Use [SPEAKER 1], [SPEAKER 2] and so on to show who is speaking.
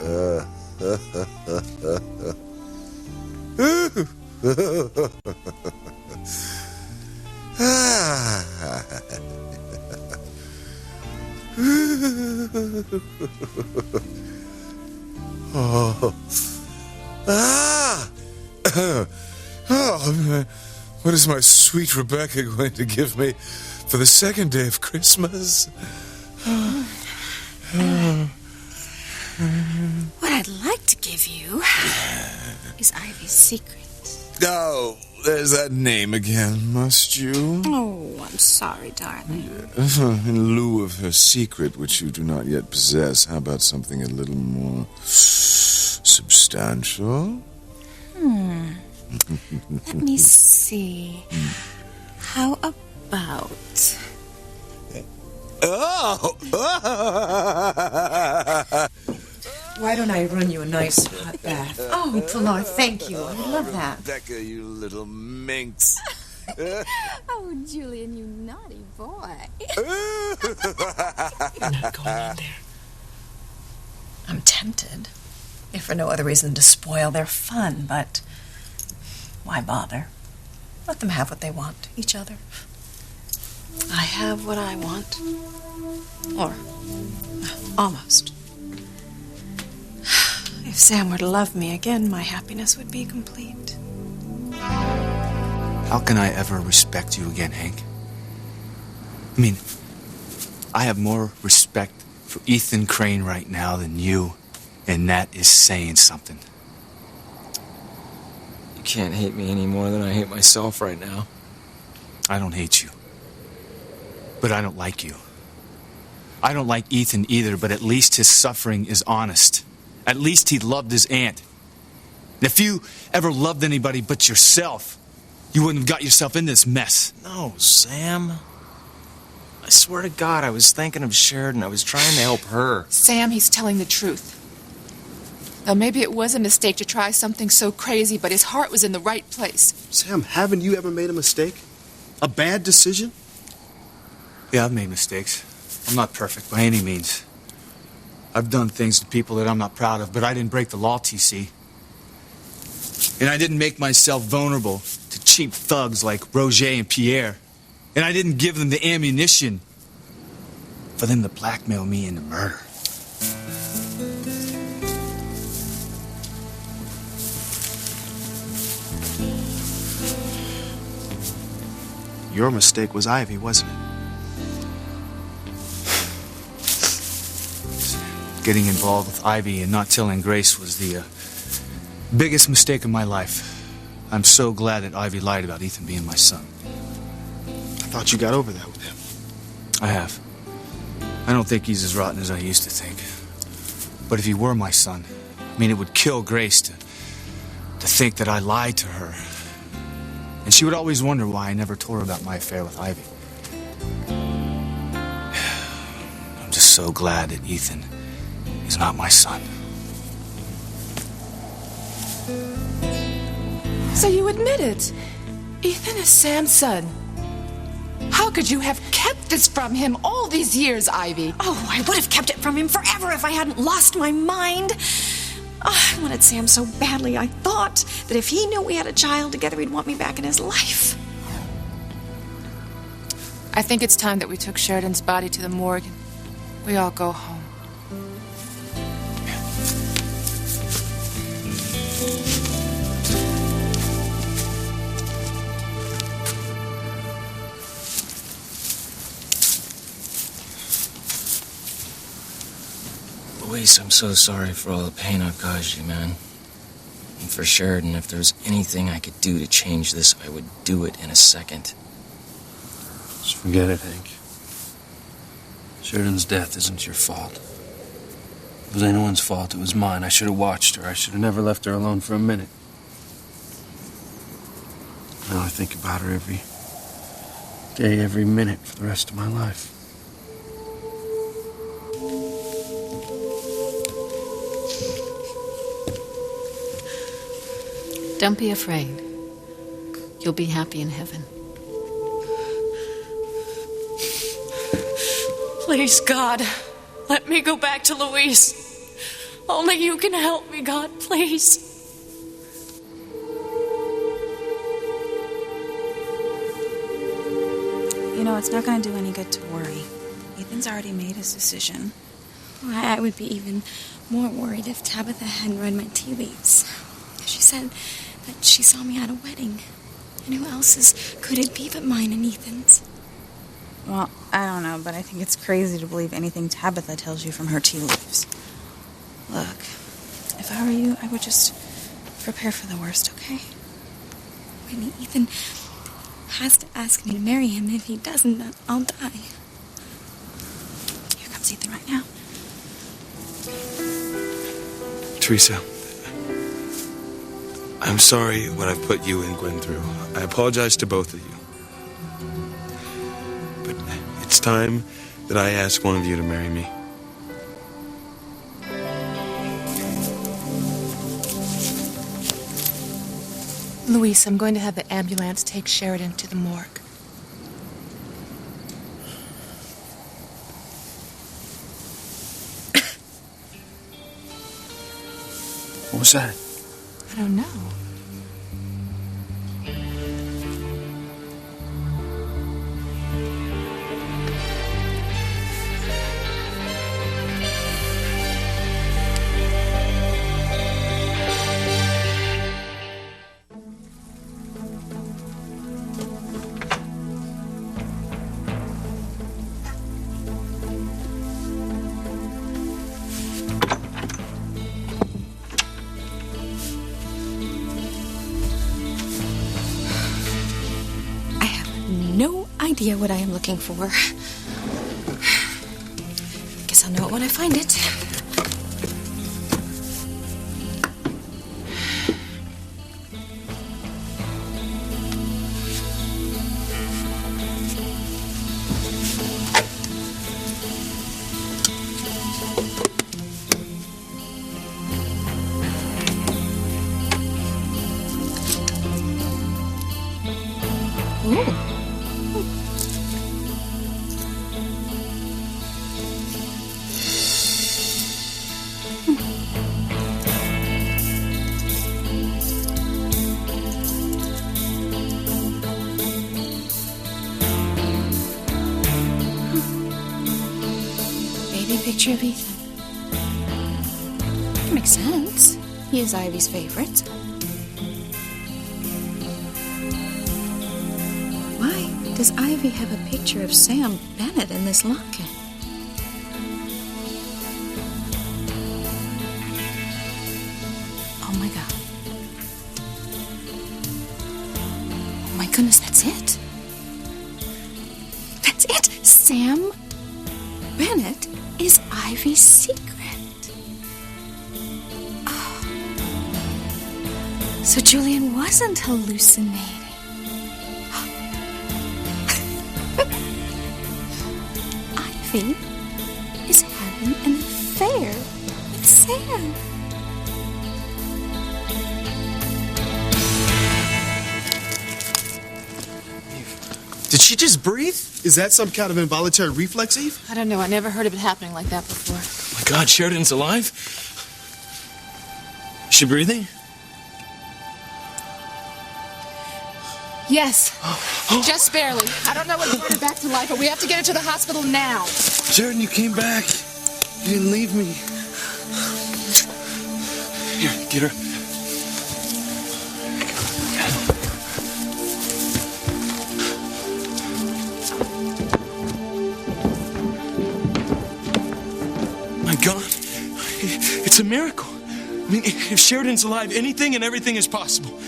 [SPEAKER 1] Oh. Oh, what is my sweet Rebecca going to give me for the second day of Christmas?
[SPEAKER 2] What I'd like to give you is Ivy's secret.
[SPEAKER 1] Oh, there's that name again, must you?
[SPEAKER 2] Oh, I'm sorry, darling.
[SPEAKER 1] In lieu of her secret, which you do not yet possess, how about something a little more substantial?
[SPEAKER 2] Let me see. How about...
[SPEAKER 1] Oh!
[SPEAKER 3] Why don't I run you a nice hot bath? Oh, Pilar, thank you. I would love that.
[SPEAKER 1] Becca, you little minx.
[SPEAKER 2] Oh, Julian, you naughty boy.
[SPEAKER 3] I'm not going in there. I'm tempted, if for no other reason to spoil their fun, but why bother? Let them have what they want, each other. I have what I want. Or, almost. If Sam were to love me again, my happiness would be complete.
[SPEAKER 4] How can I ever respect you again, Hank? I mean, I have more respect for Ethan Crane right now than you, and that is saying something.
[SPEAKER 5] You can't hate me any more than I hate myself right now.
[SPEAKER 4] I don't hate you. But I don't like you. I don't like Ethan either, but at least his suffering is honest. At least he loved his aunt. And if you ever loved anybody but yourself, you wouldn't have got yourself in this mess.
[SPEAKER 5] No, Sam. I swear to God, I was thinking of Sheridan. I was trying to help her.
[SPEAKER 6] Sam, he's telling the truth. Now, maybe it was a mistake to try something so crazy, but his heart was in the right place.
[SPEAKER 7] Sam, haven't you ever made a mistake? A bad decision?
[SPEAKER 4] Yeah, I've made mistakes. I'm not perfect by any means. I've done things to people that I'm not proud of, but I didn't break the law, TC. And I didn't make myself vulnerable to cheap thugs like Roger and Pierre. And I didn't give them the ammunition for them to blackmail me into murder.
[SPEAKER 7] Your mistake was Ivy, wasn't it?
[SPEAKER 4] Getting involved with Ivy and not telling Grace was the biggest mistake of my life. I'm so glad that Ivy lied about Ethan being my son.
[SPEAKER 7] I thought you got over that with him.
[SPEAKER 4] I have. I don't think he's as rotten as I used to think. But if he were my son, I mean, it would kill Grace to think that I lied to her. And she would always wonder why I never told her about my affair with Ivy. I'm just so glad that Ethan is not my son.
[SPEAKER 6] So you admit it. Ethan is Sam's son. How could you have kept this from him all these years, Ivy?
[SPEAKER 2] Oh, I would have kept it from him forever if I hadn't lost my mind. Oh, I wanted Sam so badly. I thought that if he knew we had a child together, he'd want me back in his life.
[SPEAKER 6] I think it's time that we took Sheridan's body to the morgue and we all go home.
[SPEAKER 5] Louise, I'm so sorry for all the pain I've caused you, man. And for Sheridan, if there was anything I could do to change this, I would do it in a second.
[SPEAKER 7] Just forget it, Hank. Sheridan's death isn't your fault. If it was anyone's fault, it was mine. I should have watched her. I should have never left her alone for a minute. Now I think about her every day, every minute for the rest of my life.
[SPEAKER 8] Don't be afraid. You'll be happy in heaven.
[SPEAKER 6] Please, God, let me go back to Louise.
[SPEAKER 8] Only you can help me, God, please.
[SPEAKER 9] You know, it's not going to do any good to worry. Ethan's already made his decision.
[SPEAKER 2] I would be even more worried if Tabitha hadn't read my tea leaves. She said that she saw me at a wedding. And who else's could it be but mine and Ethan's?
[SPEAKER 9] Well, I don't know, but I think it's crazy to believe anything Tabitha tells you from her tea leaves. Look, if I were you, I would just prepare for the worst, okay?
[SPEAKER 2] Whitney, Ethan has to ask me to marry him. If he doesn't, then I'll die.
[SPEAKER 9] Here comes Ethan right now.
[SPEAKER 10] Teresa, I'm sorry what I've put you and Gwen through. I apologize to both of you. But it's time that I ask one of you to marry me.
[SPEAKER 6] Luis, I'm going to have the ambulance take Sheridan to the morgue.
[SPEAKER 7] What was that?
[SPEAKER 6] I don't know.
[SPEAKER 2] No idea what I am looking for. Guess I'll know it when I find it. Picture of Ethan. That makes sense. He is Ivy's favorite. Why does Ivy have a picture of Sam Bennett in this locket? Oh my God. Oh my goodness, that's it. That's it. Sam Bennett is Ivy's secret. Oh. So Julian wasn't hallucinating. Ivy is having an affair with Sam.
[SPEAKER 4] Did she just breathe?
[SPEAKER 11] Is that some kind of involuntary reflex, Eve?
[SPEAKER 6] I don't know. I never heard of it happening like that before.
[SPEAKER 5] Oh my God, Sheridan's alive? Is she breathing?
[SPEAKER 6] Yes. Just barely. I don't know what brought her back to life, but we have to get her to the hospital now.
[SPEAKER 11] Sheridan, you came back. You didn't leave me.
[SPEAKER 5] Here, get her. My God, it's a miracle. I mean, if Sheridan's alive, anything and everything is possible.